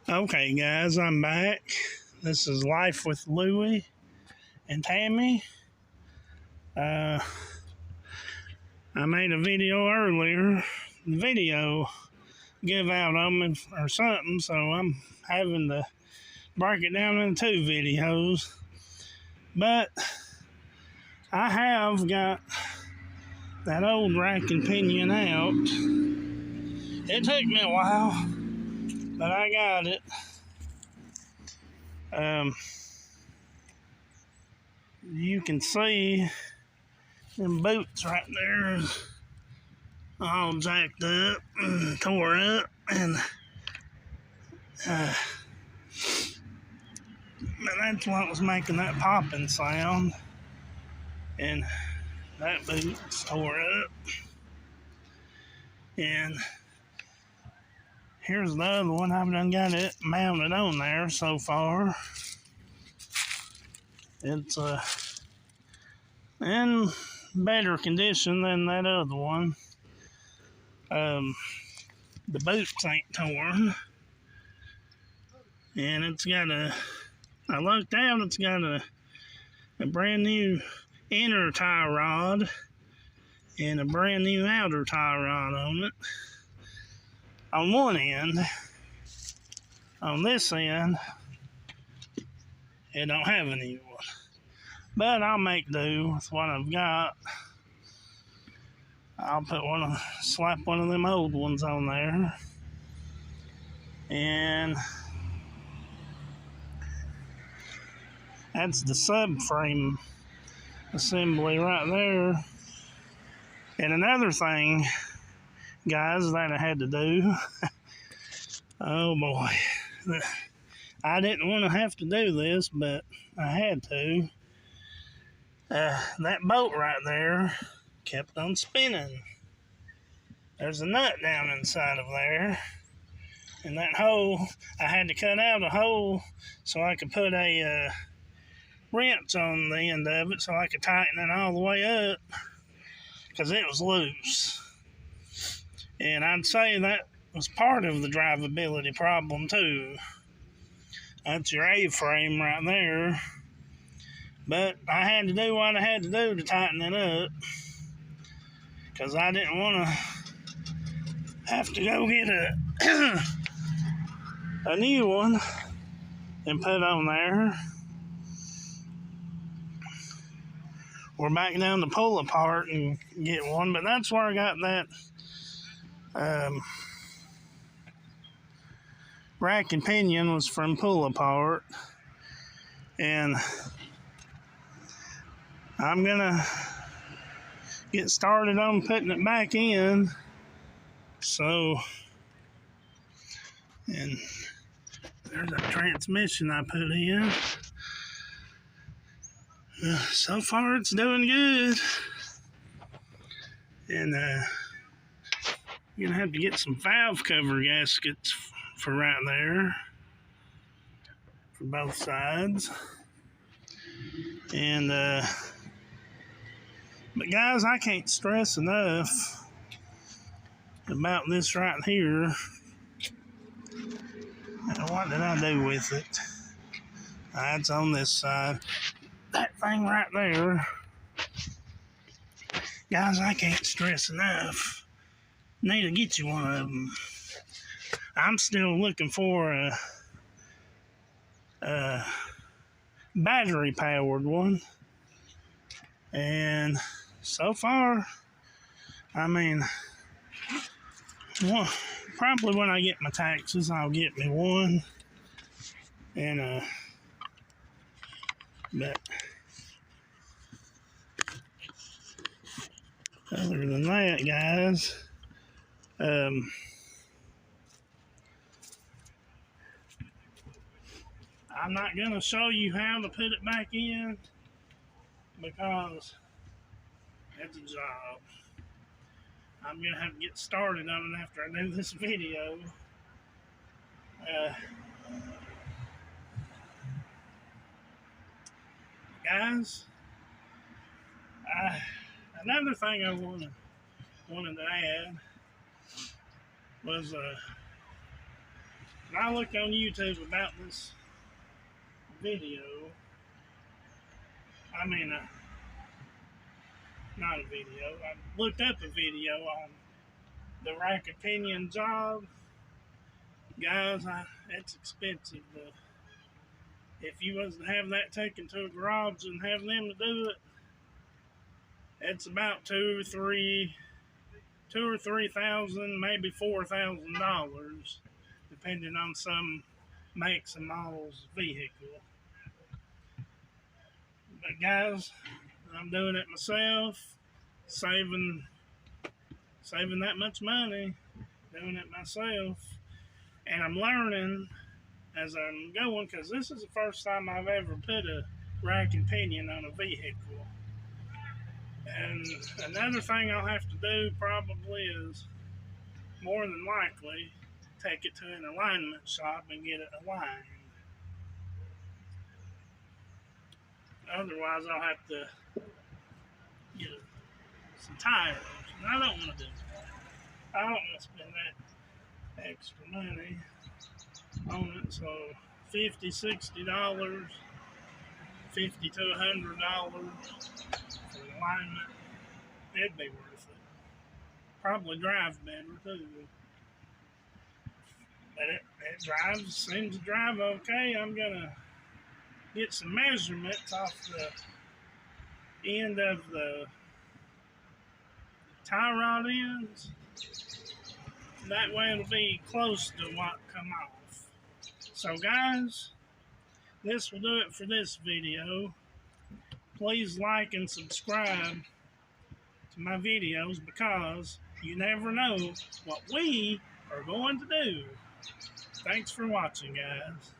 Okay, guys, I'm back. This is Life with Louie and Tammy. I made a video earlier. The video give out on me or something, so I'm having to break it down into two videos. But I have got that old rack and pinion out. It took me a while, but I got it. You can see them boots right there all jacked up and tore up, and that's what was making that popping sound, and that boot's tore up. And here's the other one. I've done got it mounted on there so far. It's in better condition than that other one. The boots ain't torn, and it's got I looked out, it's got a brand new inner tie rod and a brand new outer tie rod on it. On one end, on this end, it don't have a new one. But I'll make do with what I've got. I'll slap one of them old ones on there. And that's the subframe assembly right there. And another thing, guys, that I had to do. Oh boy. I didn't want to have to do this, but I had to. That bolt right there kept on spinning. There's a nut down inside of there. And that hole, I had to cut out a hole so I could put a wrench on the end of it so I could tighten it all the way up, because it was loose. And I'd say that was part of the drivability problem too. That's your A-frame right there. But I had to do what I had to do to tighten it up, because I didn't want to have to go get a new one and put on there. We're back down to pull apart and get one, but that's where I got that rack and pinion was from pull apart. And I'm gonna get started on putting it back in. So, and there's a transmission I put in. So far it's doing good. And you're gonna have to get some valve cover gaskets for right there for both sides. And but guys, I can't stress enough about this right here. Now, what did I do with it? It's on this side. That thing right there. Guys, I can't stress enough. Need to get you one of them. I'm still looking for a battery powered one. And so far, I mean, probably when I get my taxes, I'll get me one. And but other than that, guys, I'm not gonna show you how to put it back in, because it's a job. I'm gonna have to get started on it after I do this video. Guys, another thing I wanted to add was I looked on YouTube about this video. I mean, not a video. I looked up a video on the rack and pinion job. Guys, it's expensive. If you was to have that taken to a garage and have them to do it, it's about $2,000 or $3,000, maybe $4,000, depending on some makes and models vehicle. But guys, I'm doing it myself, saving that much money, doing it myself, and I'm learning as I'm going, because this is the first time I've ever put a rack and pinion on a vehicle. And another thing I'll have to do probably is, more than likely, take it to an alignment shop and get it aligned. Otherwise, I'll have to get some tires, and I don't want to do that. I don't want to spend that extra money on it. So $50, $60, $50 to $100 for the alignment, it'd be worth it. Probably drive better too. But it seems to drive okay. I'm gonna get some measurements off the end of the tie rod ends. That way it'll be close to what come off. So guys, this will do it for this video. Please like and subscribe to my videos, because you never know what we are going to do. Thanks for watching, guys.